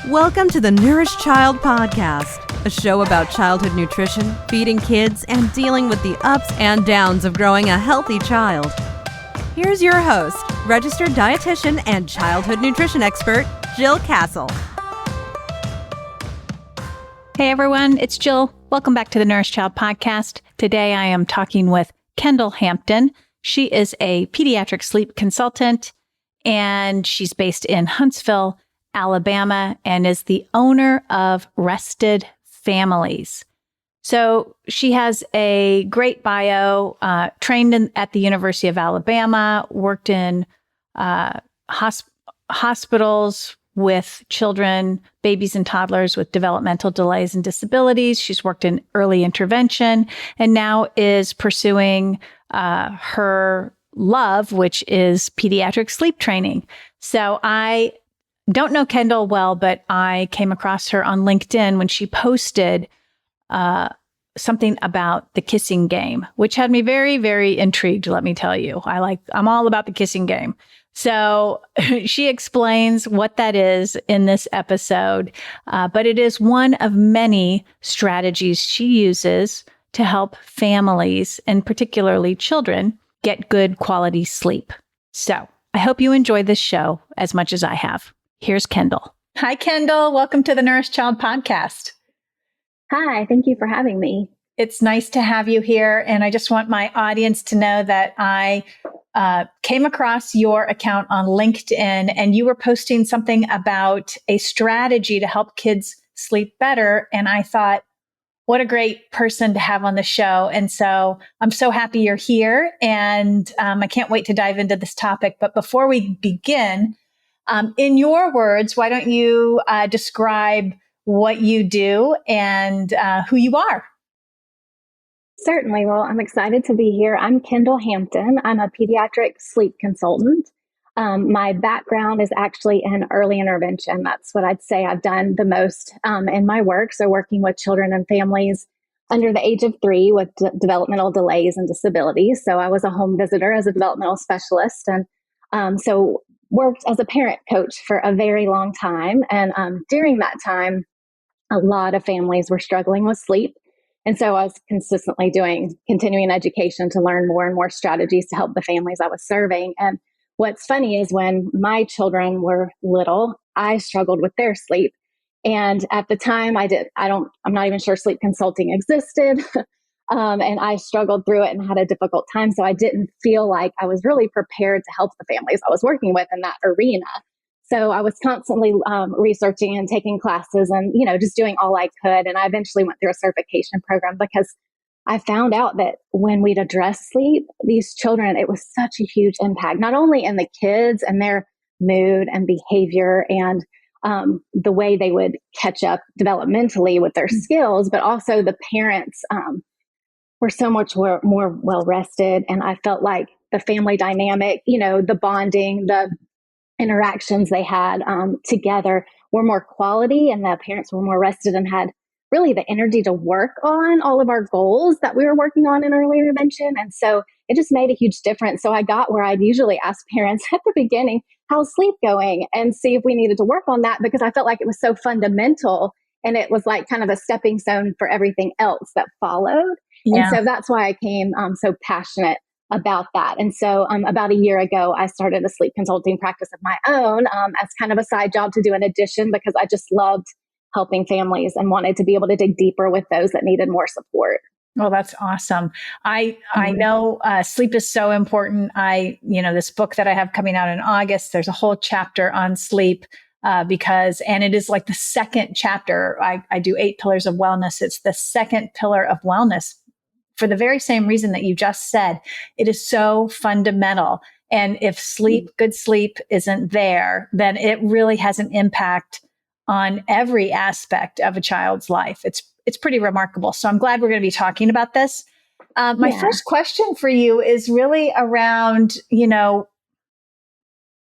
Welcome to the Nourished Child Podcast, a show about childhood nutrition, feeding kids, and dealing with the ups and downs of growing a healthy child. Here's your host, registered dietitian and childhood nutrition expert, Jill Castle. Hey everyone, it's Jill. Welcome back to the Nourished Child Podcast. Today I am talking with Kendall Hampton. She is a pediatric sleep consultant, and she's based in Huntsville, Alabama, and is the owner of Rested Families. So she has a great bio, trained at the University of Alabama, worked in hospitals with children, babies and toddlers with developmental delays and disabilities. She's worked in early intervention and now is pursuing her love, which is pediatric sleep training. So I don't know Kendall well, but I came across her on LinkedIn when she posted something about the kissing game, which had me very, very intrigued, let me tell you. I'm all about the kissing game. So she explains what that is in this episode, but it is one of many strategies she uses to help families, and particularly children, get good quality sleep. So I hope you enjoy this show as much as I have. Here's Kendall. Hi, Kendall. Welcome to the Nourished Child Podcast. Hi, thank you for having me. It's nice to have you here. And I just want my audience to know that I came across your account on LinkedIn, and you were posting something about a strategy to help kids sleep better. And I thought, what a great person to have on the show. And so I'm so happy you're here. And I can't wait to dive into this topic. But before we begin, in your words, why don't you describe what you do and who you are? Certainly. Well, I'm excited to be here. I'm Kendall Hampton. I'm a pediatric sleep consultant. My background is actually in early intervention. That's what I'd say I've done the most in my work. So working with children and families under the age of 3 with developmental delays and disabilities. So I was a home visitor as a developmental specialist, and so worked as a parent coach for a very long time. And during that time, a lot of families were struggling with sleep. And so I was consistently doing continuing education to learn more and more strategies to help the families I was serving. And what's funny is when my children were little, I struggled with their sleep. And at the time I'm not even sure sleep consulting existed. And I struggled through it and had a difficult time. So I didn't feel like I was really prepared to help the families I was working with in that arena. So I was constantly researching and taking classes and, just doing all I could. And I eventually went through a certification program because I found out that when we'd address sleep, these children, it was such a huge impact, not only in the kids and their mood and behavior and the way they would catch up developmentally with their skills, but also the parents were so much more well rested. And I felt like the family dynamic, the bonding, the interactions they had together were more quality, and the parents were more rested and had really the energy to work on all of our goals that we were working on in early intervention. And so it just made a huge difference. So I got where I'd usually ask parents at the beginning, how's sleep going? And see if we needed to work on that, because I felt like it was so fundamental, and it was like kind of a stepping stone for everything else that followed. Yeah. And so that's why I came so passionate about that. And so about a year ago, I started a sleep consulting practice of my own as kind of a side job to do in addition, because I just loved helping families and wanted to be able to dig deeper with those that needed more support. Well, that's awesome. I know sleep is so important. This book that I have coming out in August, there's a whole chapter on sleep and it is like the second chapter. I do 8 pillars of wellness. It's the second pillar of wellness, for the very same reason that you just said. It is so fundamental. And if good sleep isn't there, then it really has an impact on every aspect of a child's life. It's pretty remarkable. So I'm glad we're going to be talking about this. My first question for you is really around,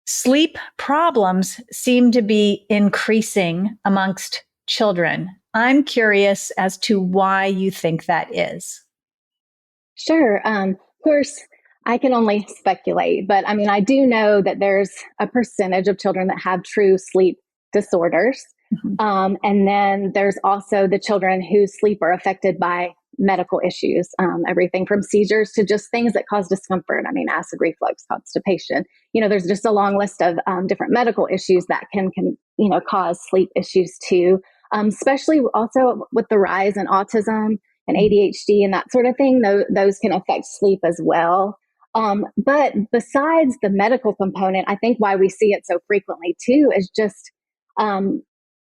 sleep problems seem to be increasing amongst children. I'm curious as to why you think that is. Sure. Of course, I can only speculate, but I do know that there's a percentage of children that have true sleep disorders. And then there's also the children whose sleep are affected by medical issues, everything from seizures to just things that cause discomfort. I mean, acid reflux, constipation. There's just a long list of different medical issues that can cause sleep issues too, especially also with the rise in autism and ADHD and that sort of thing. Those can affect sleep as well. But besides the medical component, I think why we see it so frequently too is just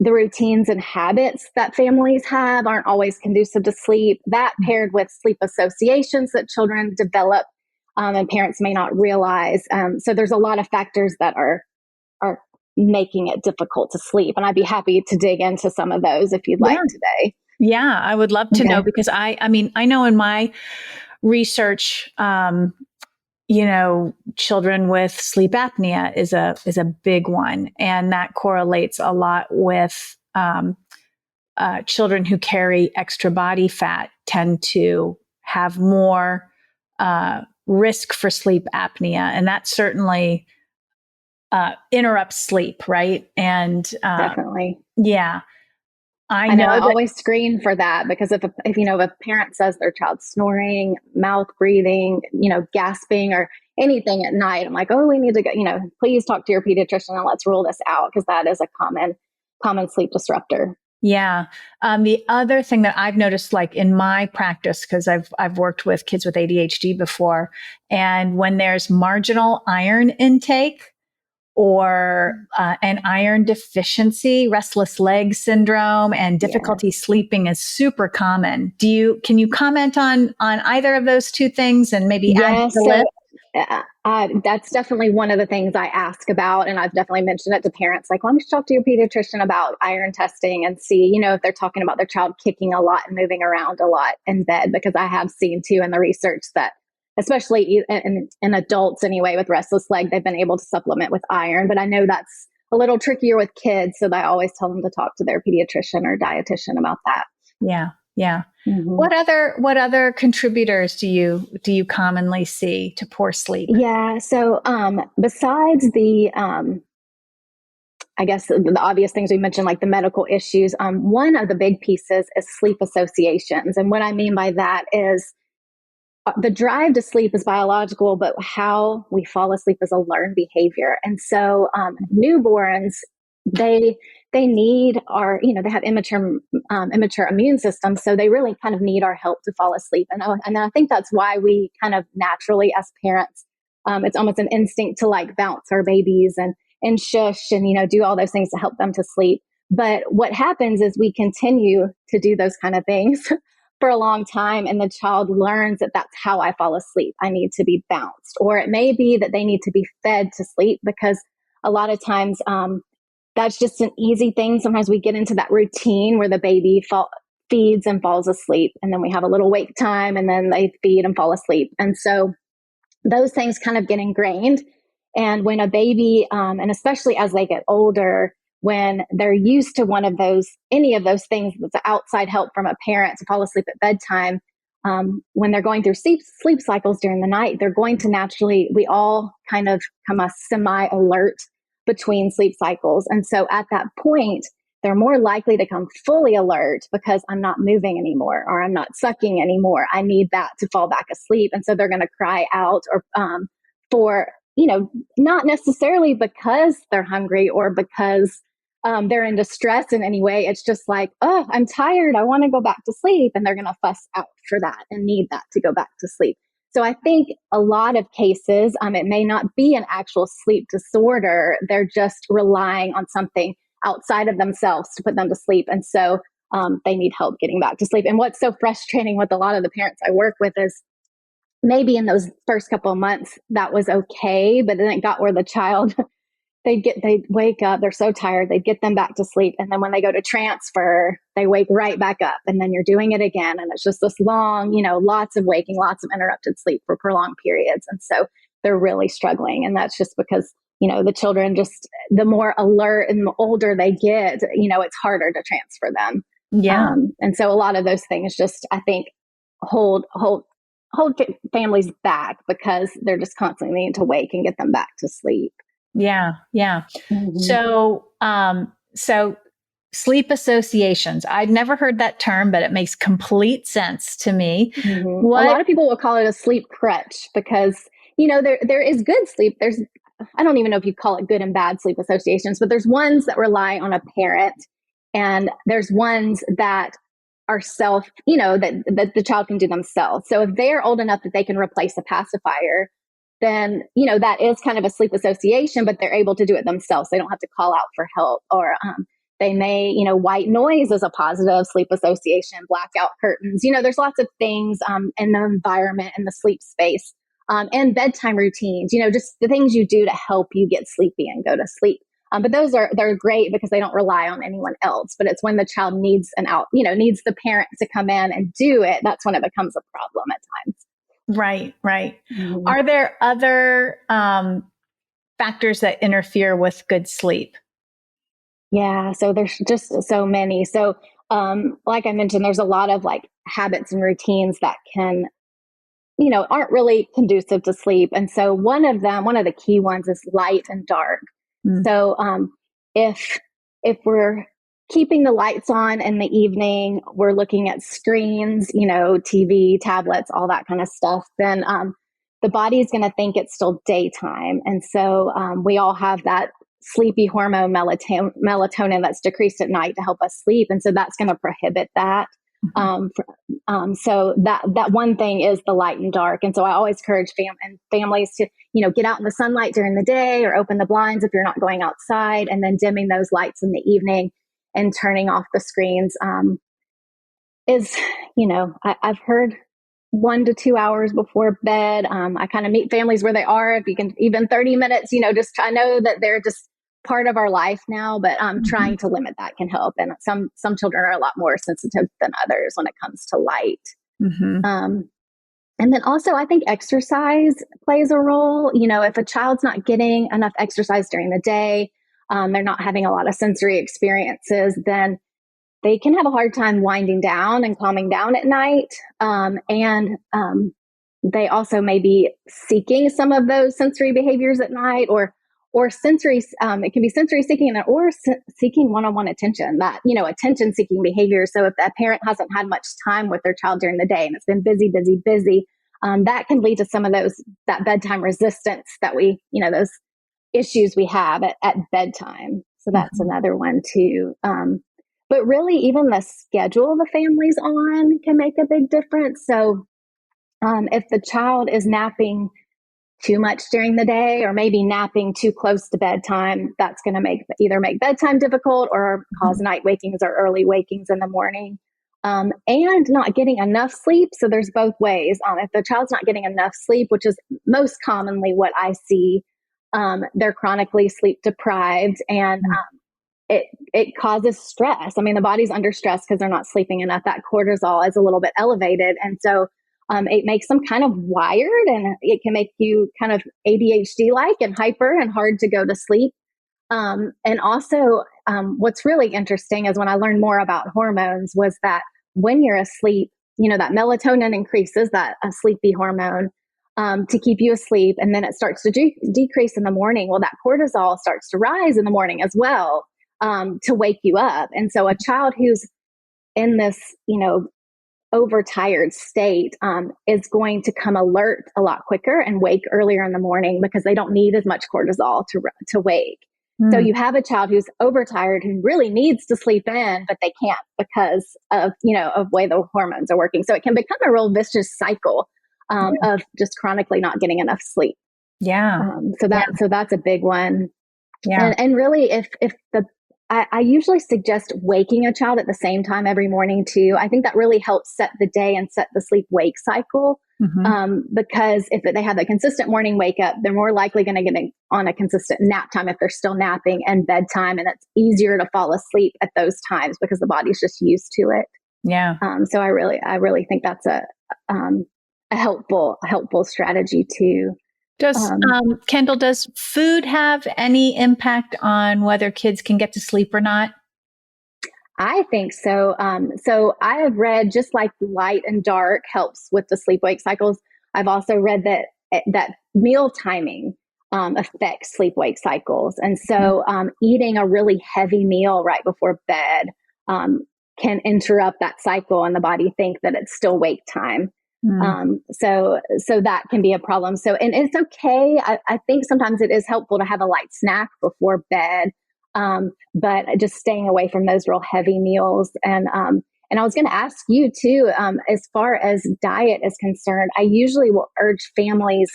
the routines and habits that families have aren't always conducive to sleep. That paired with sleep associations that children develop and parents may not realize. So there's a lot of factors that are making it difficult to sleep. And I'd be happy to dig into some of those if you'd like today. Yeah, I would love to know, because I mean, I know in my research, children with sleep apnea is a big one. And that correlates a lot with children who carry extra body fat tend to have more risk for sleep apnea. And that certainly interrupts sleep, right? And Definitely. Yeah. I know I always screen for that, because if a parent says their child's snoring, mouth breathing, gasping or anything at night, I'm like, oh, we need to go, please talk to your pediatrician and let's rule this out, because that is a common sleep disruptor. Yeah. The other thing that I've noticed, like in my practice, because I've worked with kids with ADHD before, and when there's marginal iron intake or an iron deficiency, restless leg syndrome, and difficulty sleeping is super common. Can you comment on either of those two things and maybe add to the list? That's definitely one of the things I ask about, and I've definitely mentioned it to parents. Like, why don't you talk to your pediatrician about iron testing and see, if they're talking about their child kicking a lot and moving around a lot in bed, because I have seen too in the research that, especially in adults anyway, with restless leg, they've been able to supplement with iron. But I know that's a little trickier with kids, so I always tell them to talk to their pediatrician or dietitian about that. Yeah. Yeah. Mm-hmm. What other contributors do you commonly see to poor sleep? Yeah. So besides the I guess the obvious things we mentioned, like the medical issues, one of the big pieces is sleep associations. And what I mean by that is the drive to sleep is biological, but how we fall asleep is a learned behavior. And so newborns, they need they have immature immune systems. So they really kind of need our help to fall asleep. And I think that's why we kind of naturally, as parents, it's almost an instinct to like bounce our babies and shush and, do all those things to help them to sleep. But what happens is we continue to do those kind of things for a long time, and the child learns that that's how I fall asleep. I need to be bounced. Or it may be that they need to be fed to sleep, because a lot of times that's just an easy thing. Sometimes we get into that routine where the baby feeds and falls asleep, and then we have a little wake time, and then they feed and fall asleep. And so those things kind of get ingrained. And when a baby, and especially as they get older, when they're used to any of those things with the outside help from a parent to fall asleep at bedtime, when they're going through sleep cycles during the night, they're going to naturally, we all kind of come a semi-alert between sleep cycles. And so at that point, they're more likely to come fully alert, because I'm not moving anymore, or I'm not sucking anymore. I need that to fall back asleep. And so they're going to cry out or for, not necessarily because they're hungry or because they're in distress in any way. It's just like, oh, I'm tired. I want to go back to sleep. And they're going to fuss out for that and need that to go back to sleep. So I think a lot of cases, it may not be an actual sleep disorder. They're just relying on something outside of themselves to put them to sleep. And so they need help getting back to sleep. And what's so frustrating with a lot of the parents I work with is maybe in those first couple of months, that was okay. But then it got where the child, they'd wake up, they're so tired, they'd get them back to sleep. And then when they go to transfer, they wake right back up, and then you're doing it again. And it's just this long, lots of waking, lots of interrupted sleep for prolonged periods. And so they're really struggling. And that's just because, the children just, the more alert and the older they get, it's harder to transfer them. Yeah. And so a lot of those things just, I think, hold families back, because they're just constantly needing to wake and get them back to sleep. Yeah. Yeah. Mm-hmm. So sleep associations. I'd never heard that term, but it makes complete sense to me. Mm-hmm. A lot of people will call it a sleep crutch because, there is good sleep. I don't even know if you call it good and bad sleep associations, but there's ones that rely on a parent, and there's ones that are that the child can do themselves. So if they're old enough that they can replace a pacifier, then, that is kind of a sleep association, but they're able to do it themselves. They don't have to call out for help, or they may, white noise is a positive sleep association, blackout curtains. There's lots of things in the environment and the sleep space, and bedtime routines, just the things you do to help you get sleepy and go to sleep. But they're great because they don't rely on anyone else. But it's when the child needs needs the parent to come in and do it, that's when it becomes a problem at times. Right. Mm-hmm. Are there other factors that interfere with good sleep? Yeah, so there's just so many. So, like I mentioned, there's a lot of habits and routines that can, aren't really conducive to sleep. And so one of the key ones is light and dark. Mm. So, if we're keeping the lights on in the evening, we're looking at screens, TV, tablets, all that kind of stuff, then the body is going to think it's still daytime. And so we all have that sleepy hormone melatonin that's decreased at night to help us sleep. And so that's going to prohibit that. So that one thing is the light and dark. And so I always encourage families to, get out in the sunlight during the day or open the blinds if you're not going outside, and then dimming those lights in the evening and turning off the screens is, I've heard 1 to 2 hours before bed. I kind of meet families where they are. If you can, even 30 minutes, I know that they're just part of our life now, but trying to limit that can help. And some children are a lot more sensitive than others when it comes to light. Mm-hmm. And then also, I think exercise plays a role. If a child's not getting enough exercise during the day, they're not having a lot of sensory experiences, then they can have a hard time winding down and calming down at night. And they also may be seeking some of those sensory behaviors at night, or sensory, it can be sensory seeking or seeking one-on-one attention, that, attention seeking behavior. So if that parent hasn't had much time with their child during the day and it's been busy, that can lead to some of that bedtime resistance that those issues we have at bedtime. So that's another one too. But really, even the schedule the family's on can make a big difference. So if the child is napping too much during the day, or maybe napping too close to bedtime, that's going to either make bedtime difficult or cause night wakings or early wakings in the morning. And not getting enough sleep. So there's both ways. If the child's not getting enough sleep, which is most commonly what I see, they're chronically sleep deprived, and it causes stress. I mean, the body's under stress because they're not sleeping enough. That cortisol is a little bit elevated. And so it makes them kind of wired, and it can make you kind of ADHD-like and hyper and hard to go to sleep. And also, what's really interesting is when I learned more about hormones was that when you're asleep, that melatonin increases, that sleepy hormone, to keep you asleep. And then it starts to decrease in the morning. Well, that cortisol starts to rise in the morning as well, to wake you up. And so a child who's in this, overtired state is going to come alert a lot quicker and wake earlier in the morning because they don't need as much cortisol to wake. So you have a child who's overtired who really needs to sleep in, but they can't because of way the hormones are working. So it can become a real vicious cycle of just chronically not getting enough sleep. Yeah. So that's a big one. Yeah. And really, I usually suggest waking a child at the same time every morning too. I think that really helps set the day and set the sleep-wake cycle. Because if they have a consistent morning wake up, they're more likely going to get on a consistent nap time if they're still napping, and bedtime. And it's easier to fall asleep at those times because the body's just used to it. Yeah. So I really think that's a helpful strategy too. Kendall, does food have any impact on whether kids can get to sleep or not? I think so. So I have read, just like light and dark helps with the sleep-wake cycles, I've also read that meal timing affect sleep-wake cycles. And so eating a really heavy meal right before bed can interrupt that cycle and the body think that it's still wake time. So that can be a problem. So, and it's okay. I think sometimes it is helpful to have a light snack before bed, but just staying away from those real heavy meals. And I was going to ask you too, as far as diet is concerned, I usually will urge families,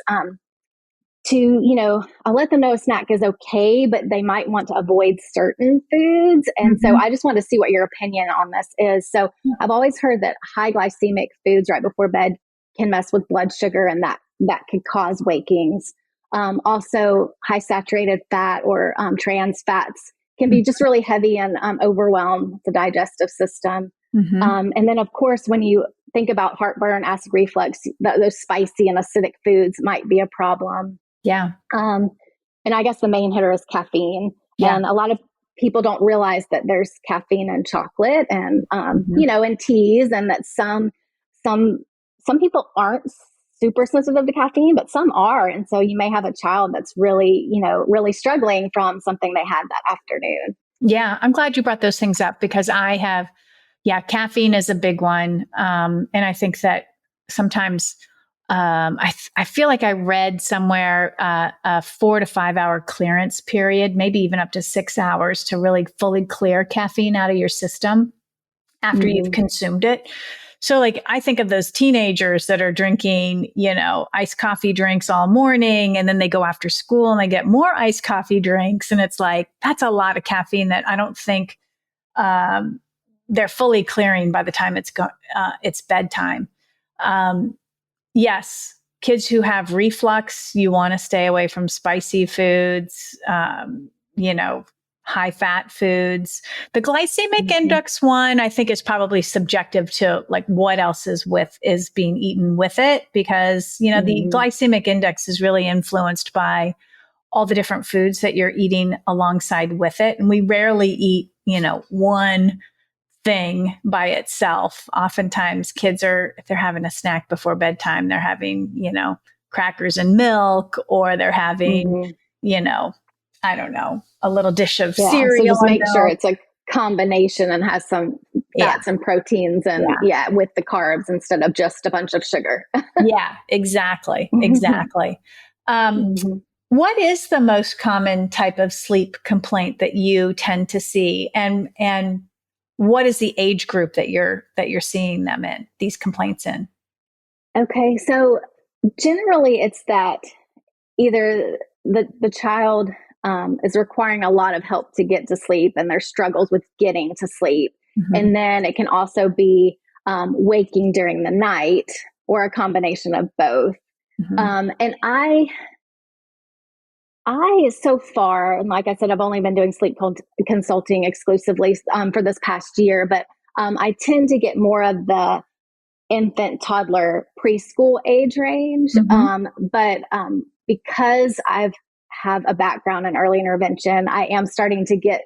to, I'll let them know a snack is okay, but they might want to avoid certain foods. And so I just want to see what your opinion on this is. So I've always heard that high glycemic foods right before bed can mess with blood sugar, and that could cause wakings. Also, high saturated fat or trans fats can be just really heavy and overwhelm the digestive system. And then, of course, when you think about heartburn, acid reflux, those spicy and acidic foods might be a problem. Yeah. And I guess the main hitter is caffeine. Yeah. And a lot of people don't realize that there's caffeine in chocolate and, in teas, and that some people aren't super sensitive to caffeine, but some are. And so you may have a child that's really, really struggling from something they had that afternoon. Yeah. I'm glad you brought those things up, because caffeine is a big one. And I think that sometimes, I feel like I read somewhere a 4 to 5 hour clearance period, maybe even up to 6 hours, to really fully clear caffeine out of your system after you've consumed it. So like, I think of those teenagers that are drinking, iced coffee drinks all morning, and then they go after school and they get more iced coffee drinks. And it's like, that's a lot of caffeine that I don't think they're fully clearing by the time it's bedtime. Yes, kids who have reflux, you want to stay away from spicy foods, high fat foods. The glycemic index one, I think, is probably subjective to like what else is being eaten with it, because, the glycemic index is really influenced by all the different foods that you're eating alongside with it. And we rarely eat, one thing by itself. Oftentimes kids if they're having a snack before bedtime, they're having, crackers and milk, or they're having, I don't know, a little dish of cereal. So just make sure it's a combination and has some fats and proteins and with the carbs instead of just a bunch of sugar. Yeah, exactly. Exactly. What is the most common type of sleep complaint that you tend to see? And what is the age group that you're seeing them in, these complaints in? Okay. So generally it's that either the child is requiring a lot of help to get to sleep, and there's struggles with getting to sleep. And then it can also be waking during the night, or a combination of both. And I so far, and like I said, I've only been doing sleep consulting exclusively for this past year, but I tend to get more of the infant, toddler, preschool age range. But because I have a background in early intervention, I am starting to get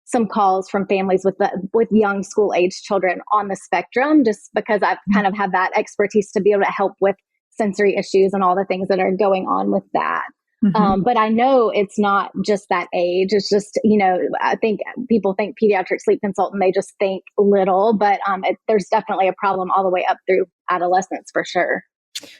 some calls from families with young school age children on the spectrum, just because I've kind of had that expertise to be able to help with sensory issues and all the things that are going on with that. But I know it's not just that age. It's just, I think people think pediatric sleep consultant, they just think little, but there's definitely a problem all the way up through adolescence for sure.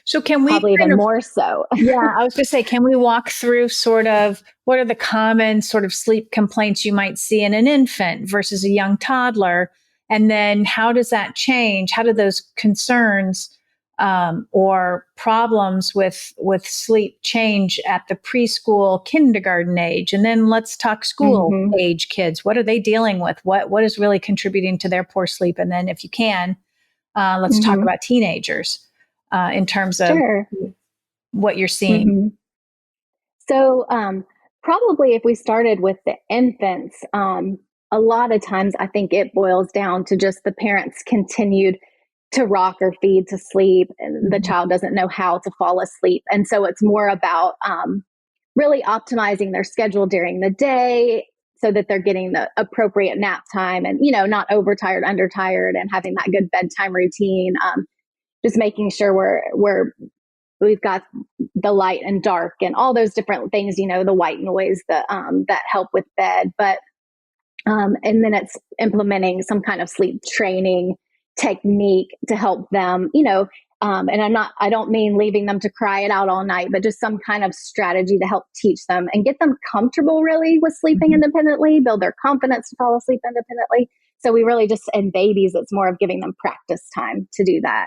So can we probably even more so? Yeah, I was going to say, can we walk through sort of what are the common sort of sleep complaints you might see in an infant versus a young toddler? And then how does that change? How do those concerns or problems with sleep change at the preschool, kindergarten age? And then let's talk school age kids. What are they dealing with? What is really contributing to their poor sleep? And then if you can, let's talk about teenagers in terms of what you're seeing. So probably if we started with the infants, a lot of times I think it boils down to just the parents continued to rock or feed to sleep, and the child doesn't know how to fall asleep. And so it's more about really optimizing their schedule during the day so that they're getting the appropriate nap time and, not overtired, undertired, and having that good bedtime routine. Just making sure we're we've got the light and dark and all those different things, the white noise that help with bed. But and then it's implementing some kind of sleep training technique to help them, and I don't mean leaving them to cry it out all night, but just some kind of strategy to help teach them and get them comfortable really with sleeping independently, build their confidence to fall asleep independently. So we really just, in babies, it's more of giving them practice time to do that.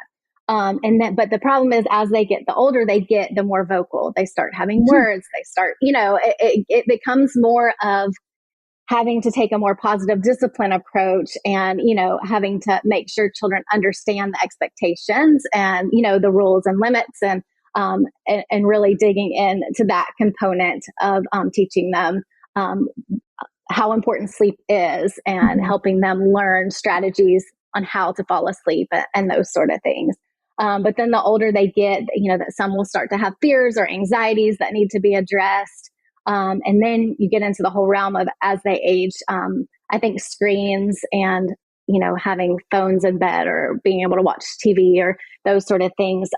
But the problem is, as they get the older they get, the more vocal they start having words. They start, it becomes more of having to take a more positive discipline approach and, having to make sure children understand the expectations and, the rules and limits and really digging into that component of teaching them how important sleep is and helping them learn strategies on how to fall asleep and those sort of things. But then the older they get, that some will start to have fears or anxieties that need to be addressed. And then you get into the whole realm of, as they age, I think screens and, having phones in bed or being able to watch TV or those sort of things.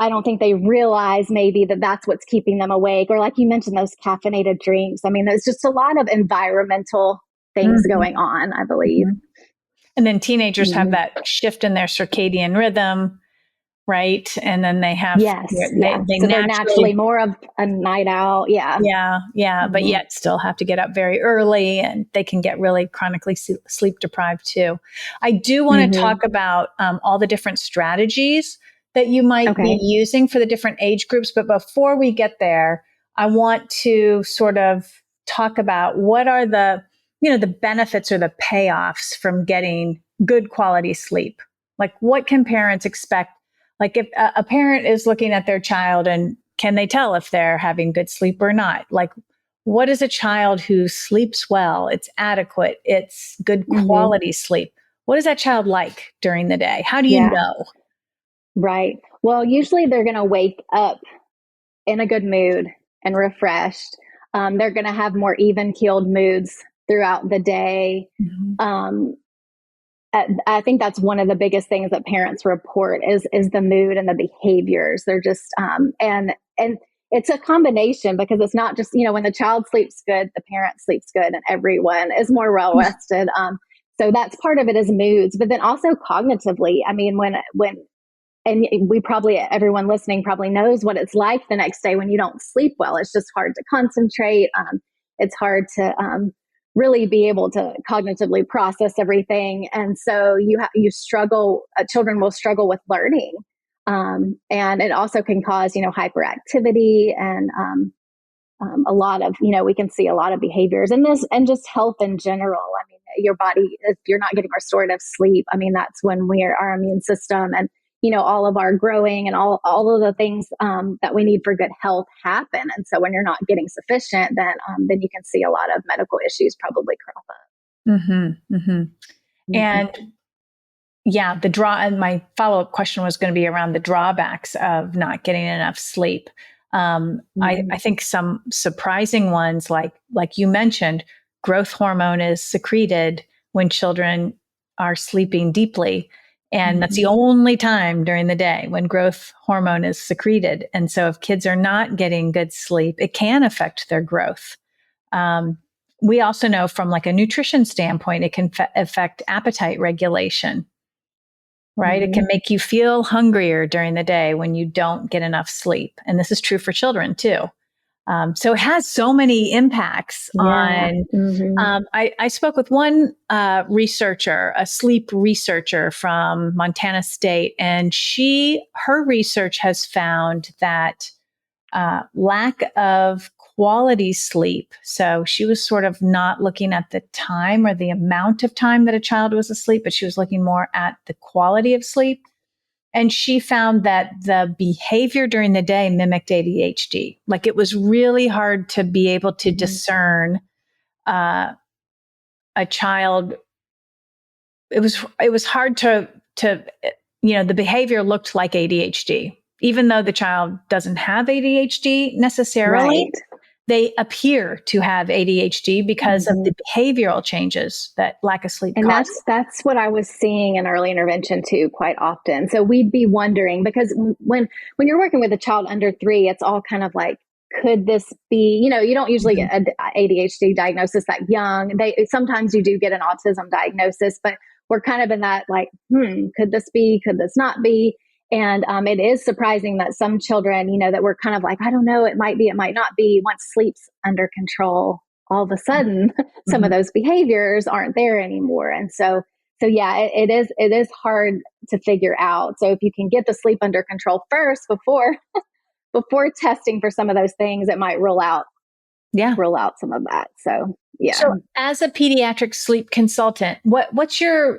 I don't think they realize maybe that that's what's keeping them awake. Or like you mentioned, those caffeinated drinks. I mean, there's just a lot of environmental things going on, I believe. And then teenagers have that shift in their circadian rhythm, right? And then they have, so they're naturally more of a night out. Yeah. But yet still have to get up very early, and they can get really chronically sleep deprived too. I do want to talk about all the different strategies that you might be using for the different age groups. But before we get there, I want to sort of talk about what are the benefits or the payoffs from getting good quality sleep. Like, what can parents expect? Like, if a parent is looking at their child, and can they tell if they're having good sleep or not? Like, what is a child who sleeps well? It's adequate. It's good quality sleep. What is that child like during the day? How do you know? Right. Well, usually they're going to wake up in a good mood and refreshed. They're going to have more even-keeled moods throughout the day. I think that's one of the biggest things that parents report is the mood and the behaviors. They're just, and it's a combination, because it's not just, when the child sleeps good, the parent sleeps good and everyone is more well rested. So that's part of it, is moods, but then also cognitively. I mean, and everyone listening probably knows what it's like the next day when you don't sleep well. It's just hard to concentrate. It's hard to, really be able to cognitively process everything. And so you struggle, children will struggle with learning. And it also can cause, hyperactivity and a lot of, we can see a lot of behaviors in this, and just health in general. I mean, your body, if you're not getting restorative sleep, I mean, that's when our immune system and, all of our growing and all of the things that we need for good health happen. And so when you're not getting sufficient, then you can see a lot of medical issues probably crop up. And and my follow-up question was going to be around the drawbacks of not getting enough sleep. I think some surprising ones, like you mentioned, growth hormone is secreted when children are sleeping deeply. And that's the only time during the day when growth hormone is secreted. And so if kids are not getting good sleep, it can affect their growth. We also know from like a nutrition standpoint, it can affect appetite regulation, right? It can make you feel hungrier during the day when you don't get enough sleep. And this is true for children too. So it has so many impacts on, I spoke with one researcher, a sleep researcher from Montana State, and her research has found that lack of quality sleep. So she was sort of not looking at the time or the amount of time that a child was asleep, but she was looking more at the quality of sleep. And she found that the behavior during the day mimicked ADHD. Like, it was really hard to be able to discern a child. It was hard to the behavior looked like ADHD, even though the child doesn't have ADHD necessarily. they appear to have ADHD because of the behavioral changes that lack of sleep and causes. that's what I was seeing in early intervention too, quite often. So we'd be wondering, because when you're working with a child under 3, it's all kind of like, could this be, you don't usually get an ADHD diagnosis that young. Sometimes you do get an autism diagnosis, but we're kind of in that like, could this be, could this not be? And it is surprising that some children, that we're kind of like, I don't know, it might be, it might not be. Once sleep's under control, all of a sudden, some of those behaviors aren't there anymore. And so yeah, it is hard to figure out. So if you can get the sleep under control first before testing for some of those things, it might rule out some of that. So yeah. So as a pediatric sleep consultant, what's your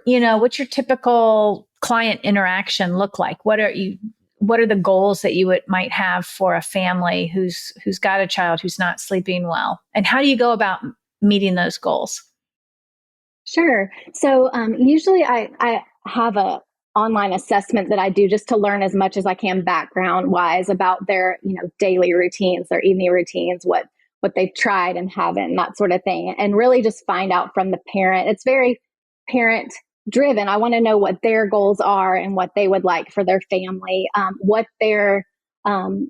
typical client interaction look like? What are the goals that you might have for a family who's got a child who's not sleeping well? And how do you go about meeting those goals? Sure. So usually I have a online assessment that I do just to learn as much as I can background wise about their, daily routines, their evening routines, what they've tried and haven't, and that sort of thing. And really just find out from the parent. It's very parent driven. I want to know what their goals are and what they would like for their family, what their parent,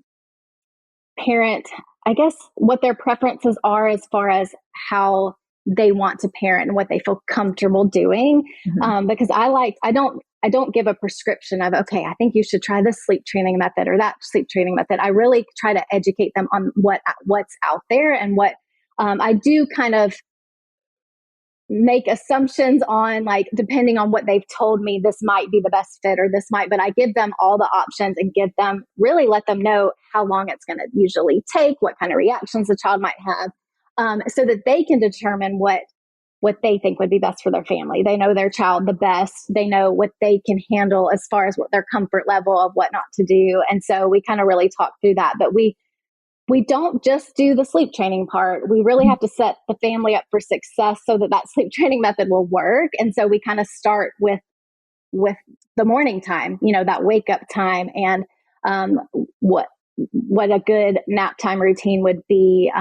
I guess, what their preferences are as far as how they want to parent and what they feel comfortable doing. Because I don't give a prescription of, okay, I think you should try this sleep training method or that sleep training method. I really try to educate them on what's out there, and what I do kind of make assumptions on, like, depending on what they've told me, this might be the best fit or this might, but I give them all the options and let them know how long it's going to usually take, what kind of reactions the child might have, so that they can determine what they think would be best for their family. They know their child the best. They know what they can handle as far as what their comfort level of what not to do. And so we kind of really talk through that. But we don't just do the sleep training part. We really have to set the family up for success so that sleep training method will work. And so we kind of start with the morning time, that wake up time, and what a good nap time routine would be.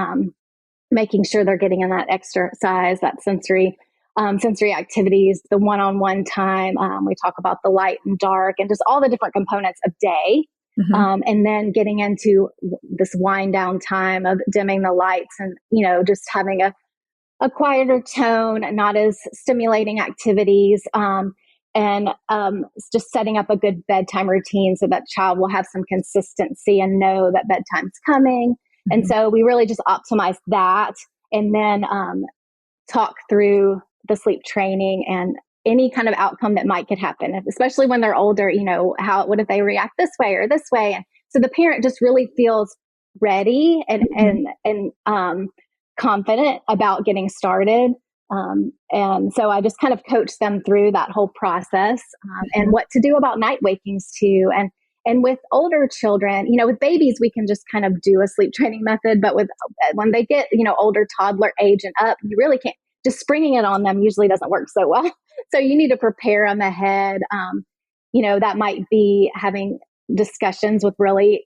Making sure they're getting in that exercise, that sensory activities, the one-on-one time. We talk about the light and dark and just all the different components of day. And then getting into this wind down time of dimming the lights and, just having a quieter tone, not as stimulating activities. And just setting up a good bedtime routine so that child will have some consistency and know that bedtime's coming. And so we really just optimize that, and then talk through the sleep training and any kind of outcome that could happen, especially when they're older. What if they react this way or this way? And so the parent just really feels ready and confident about getting started. And so I just kind of coach them through that whole process, and what to do about night wakings too. And with older children, with babies, we can just kind of do a sleep training method. But when they get, older toddler age and up, you really can't. Just springing it on them usually doesn't work so well. So you need to prepare them ahead. That might be having discussions with really,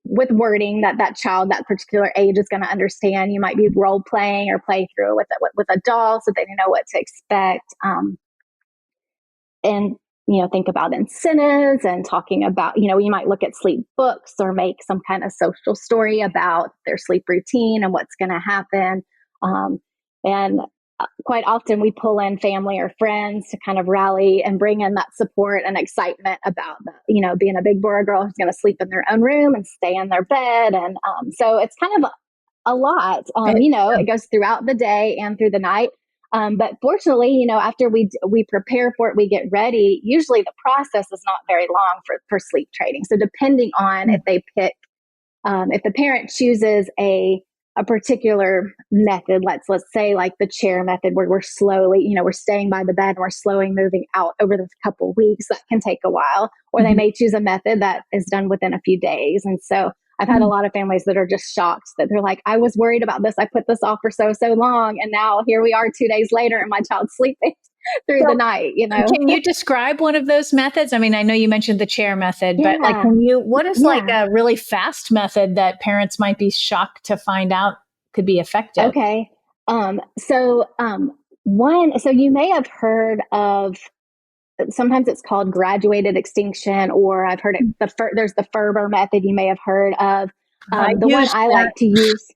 with wording that child, that particular age is going to understand. You might be role playing or play through with a doll so they know what to expect. And think about incentives and talking about, you might look at sleep books or make some kind of social story about their sleep routine and what's going to happen. And quite often we pull in family or friends to kind of rally and bring in that support and excitement about, being a big boy or girl who's going to sleep in their own room and stay in their bed. And so it's kind of a lot, it goes throughout the day and through the night. But fortunately, after we prepare for it, we get ready. Usually the process is not very long for sleep training. So depending on if they pick, if the parent chooses a particular method, let's say like the chair method, where we're slowly, we're staying by the bed and we're slowly moving out over the couple weeks, that can take a while. Or they may choose a method that is done within a few days. And so I've had a lot of families that are just shocked that they're like, I was worried about this. I put this off for so long. And now here we are 2 days later and my child's sleeping. through the night, Can you describe one of those methods? I mean, I know you mentioned the chair method, but like, Yeah. what is like a really fast method that parents might be shocked to find out could be effective? Okay. So you may have heard of, sometimes it's called graduated extinction, or I've heard it, there's the Ferber method you may have heard of. The one I like to use.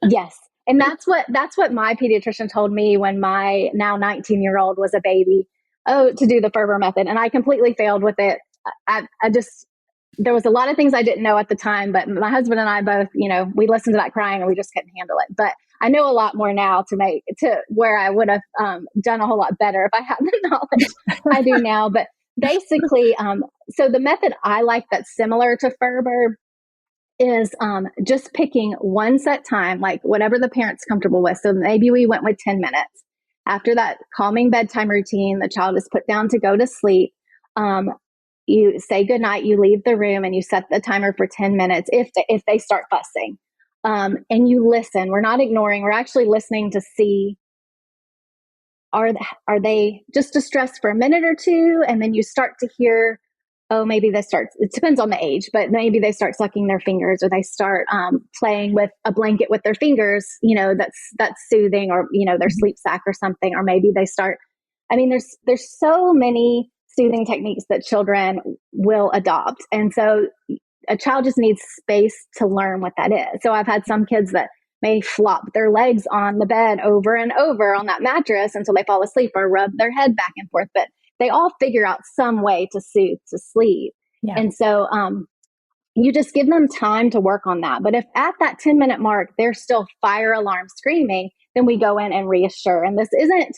Yes. And that's what my pediatrician told me when my now 19-year-old was a baby. Oh, to do the Ferber method. And I completely failed with it. I just, there was a lot of things I didn't know at the time, but my husband and I both, we listened to that crying and we just couldn't handle it. But I know a lot more now to where I would have done a whole lot better if I had the knowledge I do now. But basically, so the method I like that's similar to Ferber is just picking one set time, like whatever the parent's comfortable with. So maybe we went with 10 minutes. After that calming bedtime routine, the child is put down to go to sleep. You say goodnight, you leave the room, and you set the timer for 10 minutes if they start fussing. And you listen. We're not ignoring. We're actually listening to see, are they just distressed for a minute or two? And then you start to hear, oh, maybe it depends on the age, but maybe they start sucking their fingers, or they start playing with a blanket with their fingers, that's soothing, or, their sleep sack or something. Or maybe they start, there's so many soothing techniques that children will adopt. And so a child just needs space to learn what that is. So I've had some kids that may flop their legs on the bed over and over on that mattress until they fall asleep, or rub their head back and forth. But they all figure out some way to soothe to sleep. Yeah. And so you just give them time to work on that. But if at that 10-minute mark, they're still fire alarm screaming, then we go in and reassure. And this isn't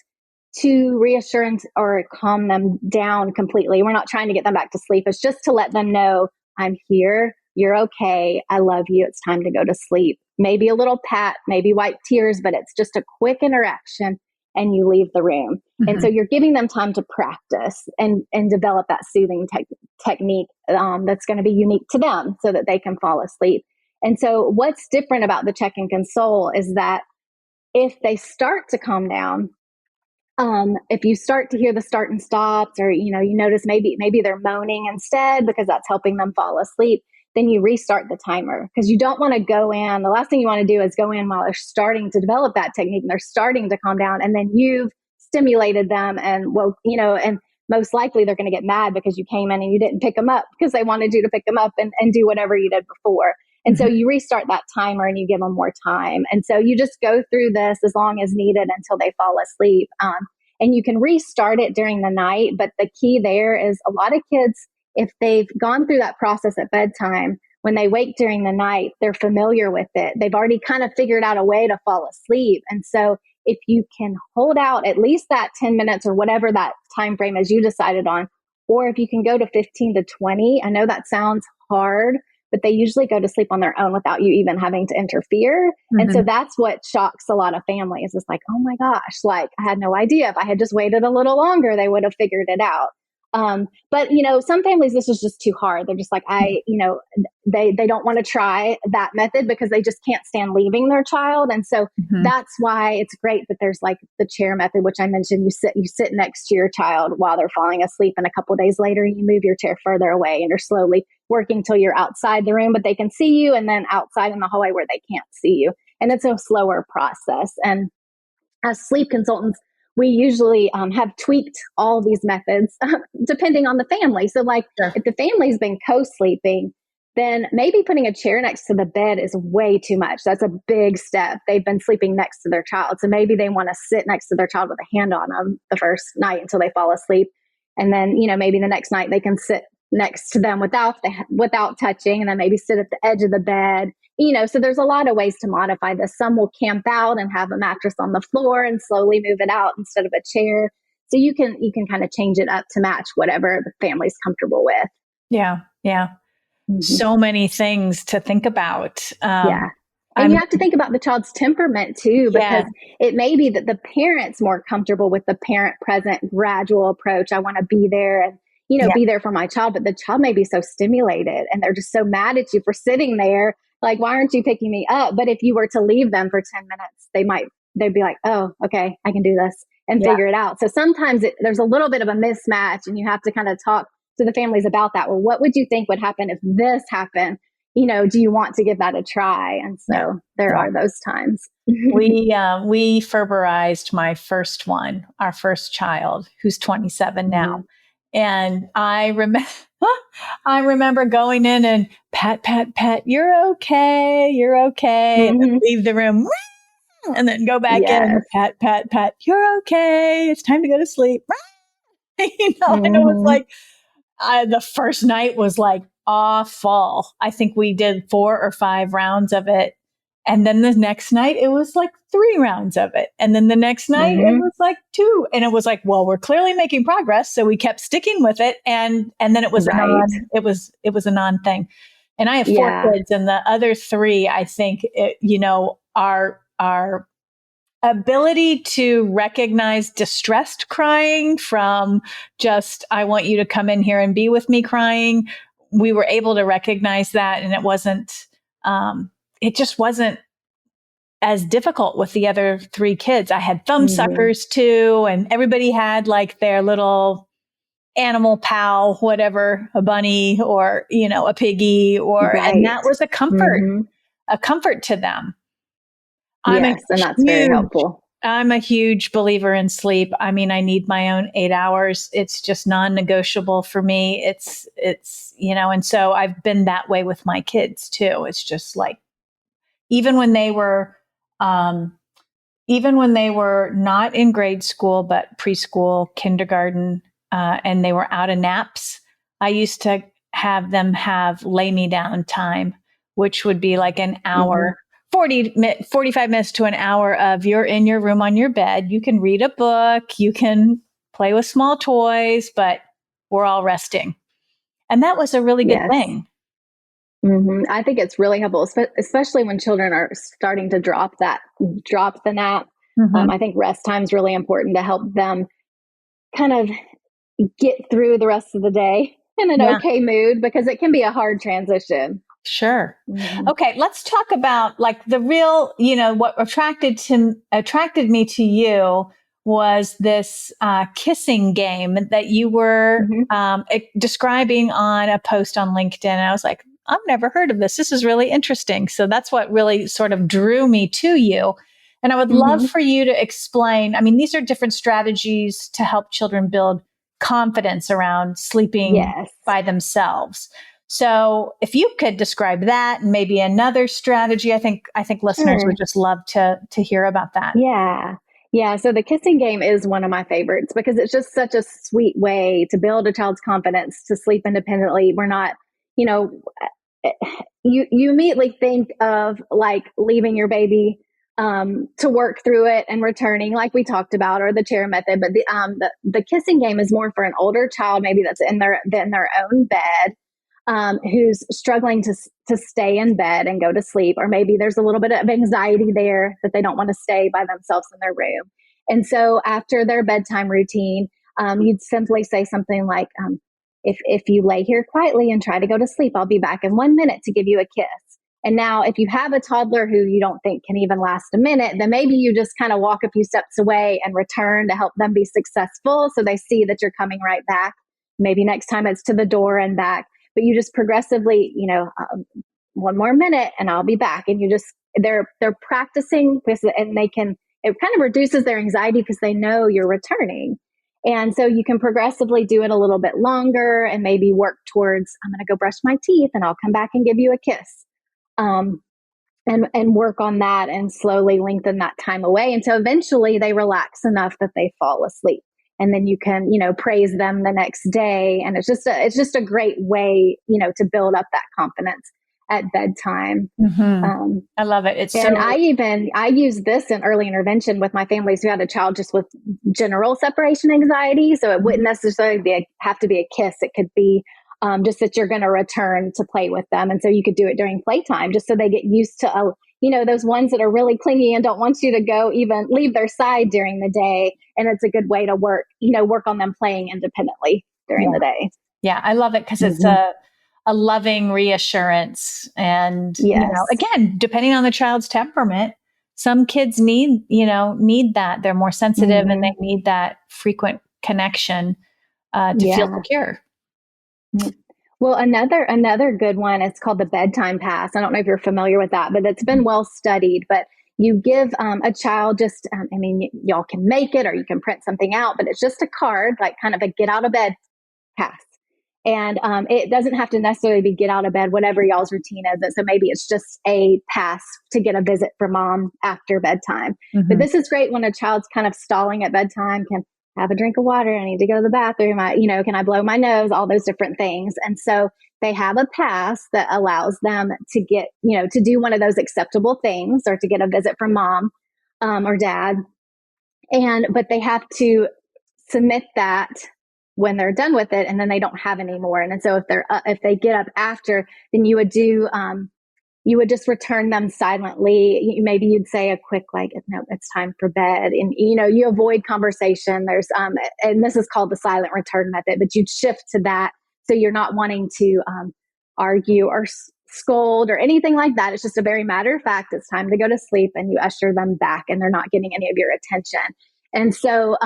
to reassure or calm them down completely. We're not trying to get them back to sleep. It's just to let them know, I'm here. You're okay. I love you. It's time to go to sleep. Maybe a little pat, maybe wipe tears, but it's just a quick interaction, and you leave the room. Mm-hmm. And so you're giving them time to practice and develop that soothing technique that's going to be unique to them so that they can fall asleep. And so what's different about the check and console is that if they start to calm down, if you start to hear the start and stops, or, you notice maybe they're moaning instead because that's helping them fall asleep, then you restart the timer, because you don't want to go in. The last thing you want to do is go in while they're starting to develop that technique and they're starting to calm down, and then you've stimulated them and and most likely they're going to get mad because you came in and you didn't pick them up because they wanted you to pick them up and do whatever you did before. And mm-hmm. So you restart that timer and you give them more time. And so you just go through this as long as needed until they fall asleep. And you can restart it during the night. But the key there is, a lot of kids, if they've gone through that process at bedtime, when they wake during the night, they're familiar with it. They've already kind of figured out a way to fall asleep. And so if you can hold out at least that 10 minutes or whatever that time frame is you decided on, or if you can go to 15 to 20, I know that sounds hard, but they usually go to sleep on their own without you even having to interfere. Mm-hmm. And so that's what shocks a lot of families. It's like, oh my gosh, like I had no idea. If I had just waited a little longer, they would have figured it out. But some families, this is just too hard. They're just like, they don't want to try that method because they just can't stand leaving their child. And so mm-hmm. that's why it's great that there's like the chair method, which I mentioned. You sit next to your child while they're falling asleep, and a couple of days later, you move your chair further away, and you're slowly working till you're outside the room, but they can see you, and then outside in the hallway where they can't see you. And it's a slower process. And as sleep consultants, we usually have tweaked all these methods depending on the family. So like sure. If the family's been co-sleeping, then maybe putting a chair next to the bed is way too much. That's a big step. They've been sleeping next to their child. So maybe they want to sit next to their child with a hand on them the first night until they fall asleep. And then, maybe the next night they can sit next to them without touching, and then maybe sit at the edge of the bed. So there's a lot of ways to modify this. Some will camp out and have a mattress on the floor and slowly move it out instead of a chair. So you can kind of change it up to match whatever the family's comfortable with. Yeah. Yeah. Mm-hmm. So many things to think about. Yeah. And you have to think about the child's temperament too, because it may be that the parent's more comfortable with the parent present gradual approach. I want to be there and, be there for my child, but the child may be so stimulated and they're just so mad at you for sitting there. Like, why aren't you picking me up? But if you were to leave them for 10 minutes, they might they'd be like, oh, okay, I can do this and figure it out. So sometimes there's a little bit of a mismatch, and you have to kind of talk to the families about that. Well, what would you think would happen if this happened? Do you want to give that a try? And so there are those times. We Ferberized my first one, our first child, who's 27 now. And I remember going in and pat, you're okay, and then leave the room, and then go back in, pat, you're okay, it's time to go to sleep. And it was like, the first night was like awful. I think we did 4 or 5 rounds of it. And then the next night it was like 3 rounds of it. And then the next night it was like 2. And it was like, well, we're clearly making progress. So we kept sticking with it. And then it was it was a non thing. And I have 4 kids, and the other 3, I think, our ability to recognize distressed crying from just, I want you to come in here and be with me crying. We were able to recognize that. And it just wasn't as difficult with the other 3 kids. I had thumb suckers too. And everybody had like their little animal pal, whatever, a bunny or, a piggy and that was a comfort to them. And that's very helpful. I'm a huge believer in sleep. I mean, I need my own 8 hours. It's just non-negotiable for me. It's, and so I've been that way with my kids too. It's just like, even when they were not in grade school, but preschool, kindergarten, and they were out of naps, I used to have them have lay me down time, which would be like an hour, 45 minutes to an hour of you're in your room on your bed. You can read a book, you can play with small toys, but we're all resting. And that was a really good thing. I think it's really helpful, especially when children are starting to drop the nap. I think rest time is really important to help them kind of get through the rest of the day in an okay mood, because it can be a hard transition. Sure. Okay. Let's talk about like the real, what attracted me to you was this kissing game that you were describing on a post on LinkedIn. And I was like, I've never heard of this. This is really interesting. So that's what really sort of drew me to you. And I would love for you to explain, I mean, these are different strategies to help children build confidence around sleeping by themselves. So if you could describe that and maybe another strategy, I think listeners would just love to hear about that. Yeah. So the kissing game is one of my favorites because it's just such a sweet way to build a child's confidence to sleep independently. We're not, you immediately think of like leaving your baby to work through it and returning, like we talked about, or the chair method. But the kissing game is more for an older child, maybe that's in their own bed. Who's struggling to stay in bed and go to sleep, or maybe there's a little bit of anxiety there that they don't want to stay by themselves in their room. And so after their bedtime routine, you'd simply say something like, if you lay here quietly and try to go to sleep, I'll be back in 1 minute to give you a kiss. And now if you have a toddler who you don't think can even last a minute, then maybe you just kind of walk a few steps away and return to help them be successful. So they see that you're coming right back. Maybe next time it's to the door and back. But you just progressively, 1 more minute and I'll be back. And they're practicing this, and it kind of reduces their anxiety because they know you're returning. And so you can progressively do it a little bit longer and maybe work towards, I'm going to go brush my teeth and I'll come back and give you a kiss. And work on that and slowly lengthen that time away until eventually they relax enough that they fall asleep. And then you can, praise them the next day. And it's just a great way, to build up that confidence at bedtime. I love it. I use this in early intervention with my families who had a child just with general separation anxiety. So it wouldn't necessarily have to be a kiss. It could be just that you're going to return to play with them. And so you could do it during playtime, just so they get used to, those ones that are really clingy and don't want you to go even leave their side during the day. And it's a good way to work on them playing independently during the day. Yeah, I love it because it's a loving reassurance. And, again, depending on the child's temperament, some kids need that. They're more sensitive and they need that frequent connection to feel secure. Well, another good one, it's called the bedtime pass. I don't know if you're familiar with that, but it's been well studied. But you give a child just, y'all can make it or you can print something out, but it's just a card, like kind of a get out of bed pass. And it doesn't have to necessarily be get out of bed, whatever y'all's routine is. And so maybe it's just a pass to get a visit from mom after bedtime. Mm-hmm. But this is great when a child's kind of stalling at bedtime, can have a drink of water, I need to go to the bathroom, can I blow my nose, all those different things. And so they have a pass that allows them to get, to do one of those acceptable things or to get a visit from mom or dad. But they have to submit that when they're done with it, and then they don't have any more. And so if they get up after, then you would just return them silently. Maybe you'd say a quick, like, no, it's time for bed. And, you avoid conversation. There's, and this is called the silent return method, but you'd shift to that. So you're not wanting to argue or scold or anything like that. It's just a very matter of fact, it's time to go to sleep, and you usher them back and they're not getting any of your attention. And so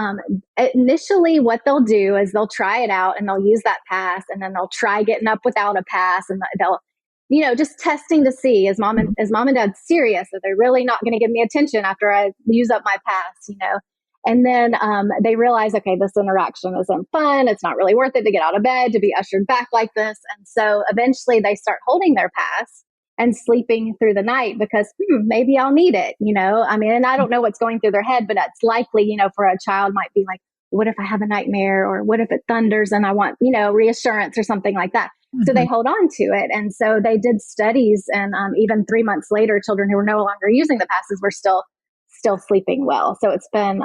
initially what they'll do is they'll try it out and they'll use that pass, and then they'll try getting up without a pass, and they'll, just testing to see, is mom and dad serious? Are they really not going to give me attention after I use up my pass, And then they realize, okay, this interaction isn't fun. It's not really worth it to get out of bed, to be ushered back like this. And so eventually they start holding their pass and sleeping through the night because maybe I'll need it, and I don't know what's going through their head, but it's likely, for a child might be like, what if I have a nightmare, or what if it thunders and I want, reassurance or something like that. Mm-hmm. So they hold on to it. And so they did studies, and even 3 months later, children who were no longer using the passes were still sleeping well. So it's been,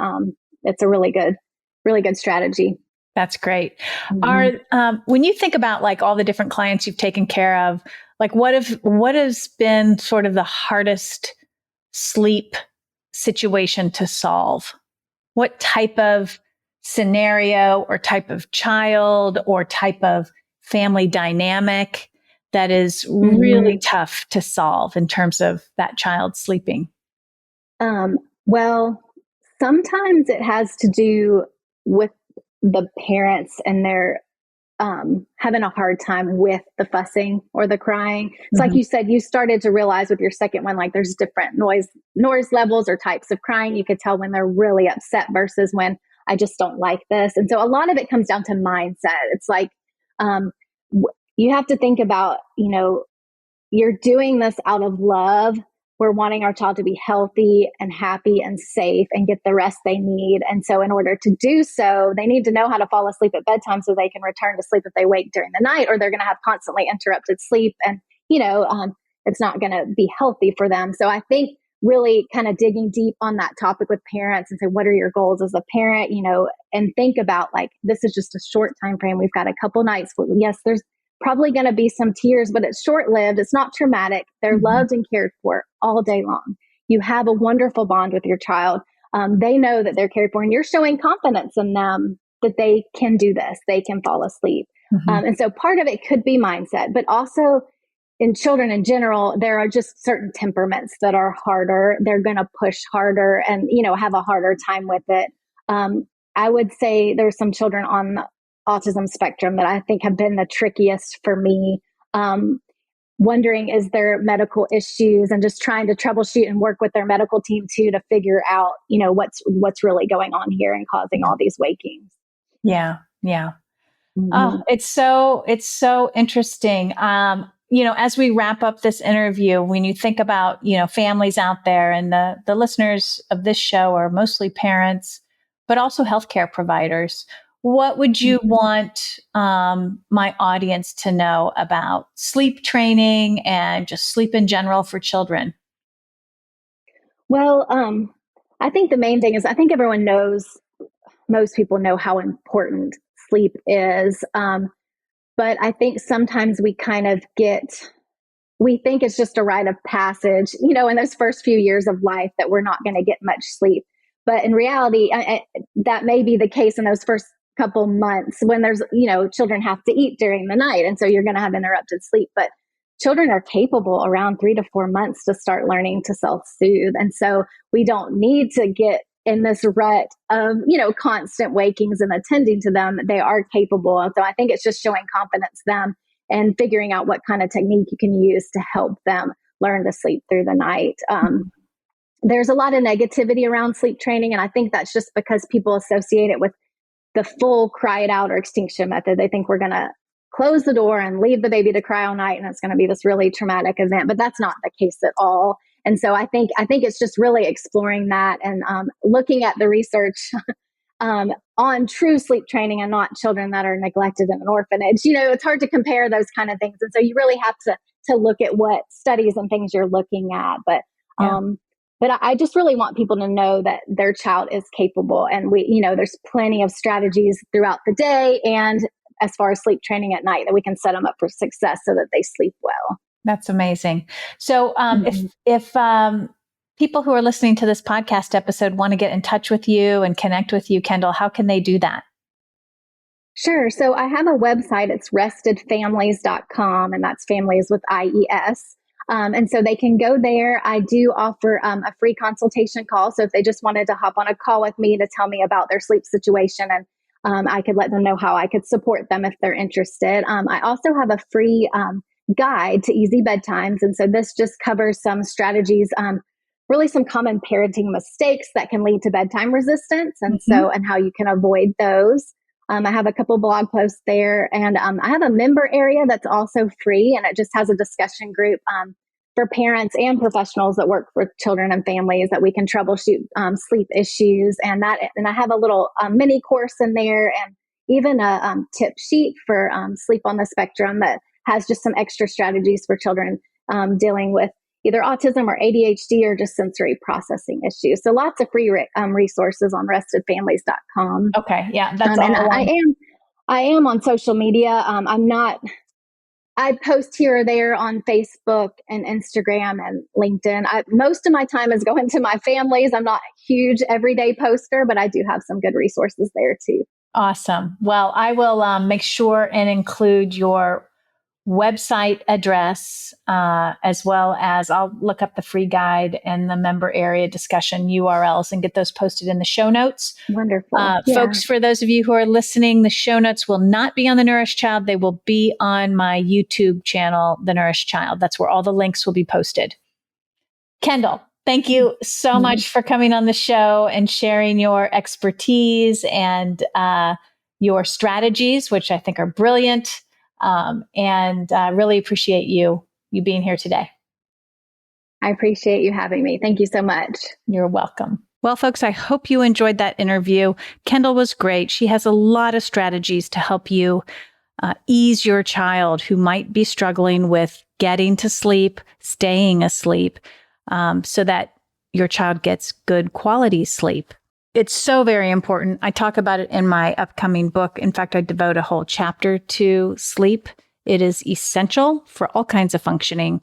it's a really good strategy. That's great. Mm-hmm. When you think about like all the different clients you've taken care of, like what has been sort of the hardest sleep situation to solve? What type of scenario or type of child or type of family dynamic that is really tough to solve in terms of that child sleeping? Well, sometimes it has to do with the parents and their having a hard time with the fussing or the crying. It's like you said, you started to realize with your second one, like there's different noise levels or types of crying. You could tell when they're really upset versus when I just don't like this. And so a lot of it comes down to mindset. It's like you have to think about, you're doing this out of love. We're wanting our child to be healthy and happy and safe and get the rest they need. And so in order to do so, they need to know how to fall asleep at bedtime so they can return to sleep if they wake during the night, or they're going to have constantly interrupted sleep. And, it's not going to be healthy for them. So I think really kind of digging deep on that topic with parents and say, what are your goals as a parent, and think about like, this is just a short time frame. We've got a couple nights. Yes, there's probably going to be some tears, but it's short-lived. It's not traumatic. They're loved and cared for all day long. You have a wonderful bond with your child. They know that they're cared for, and you're showing confidence in them that they can do this. They can fall asleep. And so part of it could be mindset, but also in children in general, there are just certain temperaments that are harder. They're going to push harder and, have a harder time with it. I would say there's some children on the autism spectrum that I think have been the trickiest for me. Wondering, is there medical issues, and just trying to troubleshoot and work with their medical team too, to figure out, what's really going on here and causing all these wakings. Yeah. Yeah. Oh, it's so interesting. As we wrap up this interview, when you think about, families out there, and the listeners of this show are mostly parents, but also healthcare providers, what would you want my audience to know about sleep training and just sleep in general for children? Well, I think the main thing is, I think everyone knows, most people know how important sleep is. But I think sometimes we kind of we think it's just a rite of passage, in those first few years of life, that we're not going to get much sleep. But in reality, that may be the case in those first couple months when there's, children have to eat during the night. And so you're going to have interrupted sleep. But children are capable around 3 to 4 months to start learning to self-soothe. And so we don't need to get in this rut of, constant wakings and attending to them. They are capable. And so I think it's just showing confidence them and figuring out what kind of technique you can use to help them learn to sleep through the night. There's a lot of negativity around sleep training. And I think that's just because people associate it with the full cry it out or extinction method. They think we're going to close the door and leave the baby to cry all night, and it's going to be this really traumatic event. But that's not the case at all. And so I think it's just really exploring that and looking at the research on true sleep training and not children that are neglected in an orphanage. It's hard to compare those kind of things. And so you really have to look at what studies and things you're looking at. But I just really want people to know that their child is capable. And there's plenty of strategies throughout the day and as far as sleep training at night that we can set them up for success so that they sleep well. That's amazing. So if people who are listening to this podcast episode want to get in touch with you and connect with you, Kendall, how can they do that? Sure. So I have a website. It's restedfamilies.com, and that's families with IES. And so they can go there. I do offer a free consultation call. So if they just wanted to hop on a call with me to tell me about their sleep situation, and I could let them know how I could support them if they're interested. I also have a free guide to easy bedtimes. And so this just covers some strategies, really some common parenting mistakes that can lead to bedtime resistance. And and how you can avoid those. I have a couple blog posts there, and I have a member area that's also free, and it just has a discussion group for parents and professionals that work with children and families that we can troubleshoot sleep issues. And I have a little mini course in there, and even a tip sheet for sleep on the spectrum that has just some extra strategies for children dealing with either autism or ADHD or just sensory processing issues. So lots of free resources on restedfamilies.com. Okay. Yeah. That's and I am on social media. I post here or there on Facebook and Instagram and LinkedIn. Most of my time is going to my families. I'm not a huge everyday poster, but I do have some good resources there too. Awesome. Well, I will make sure and include your website address, as well as I'll look up the free guide and the member area discussion URLs and get those posted in the show notes. Wonderful. Folks, for those of you who are listening, the show notes will not be on The Nourished Child. They will be on my YouTube channel, The Nourished Child. That's where all the links will be posted. Kendall, thank you so much for coming on the show and sharing your expertise and your strategies, which I think are brilliant. And really appreciate you being here today. I appreciate you having me. Thank you so much. You're welcome. Well, folks, I hope you enjoyed that interview. Kendall was great. She has a lot of strategies to help you ease your child who might be struggling with getting to sleep, staying asleep, so that your child gets good quality sleep. It's so very important. I talk about it in my upcoming book. In fact, I devote a whole chapter to sleep. It is essential for all kinds of functioning,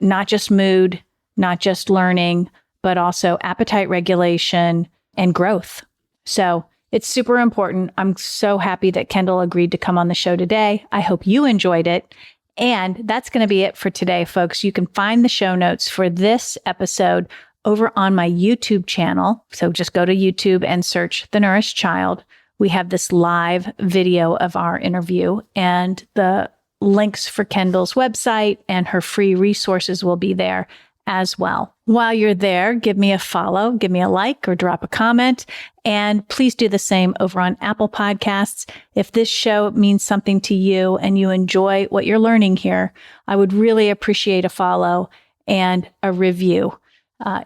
not just mood, not just learning, but also appetite regulation and growth. So it's super important. I'm so happy that Kendall agreed to come on the show today. I hope you enjoyed it. And that's going to be it for today, folks. You can find the show notes for this episode over on my YouTube channel. So just go to YouTube and search The Nourished Child. We have this live video of our interview, and the links for Kendall's website and her free resources will be there as well. While you're there, give me a follow, give me a like, or drop a comment. And please do the same over on Apple Podcasts. If this show means something to you and you enjoy what you're learning here, I would really appreciate a follow and a review.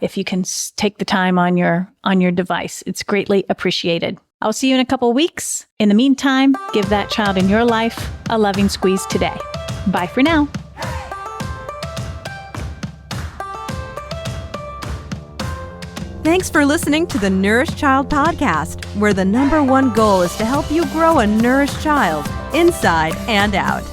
If you can take the time on your device, it's greatly appreciated. I'll see you in a couple weeks. In the meantime, give that child in your life a loving squeeze today. Bye for now. Thanks for listening to the Nourished Child podcast, where the #1 goal is to help you grow a nourished child inside and out.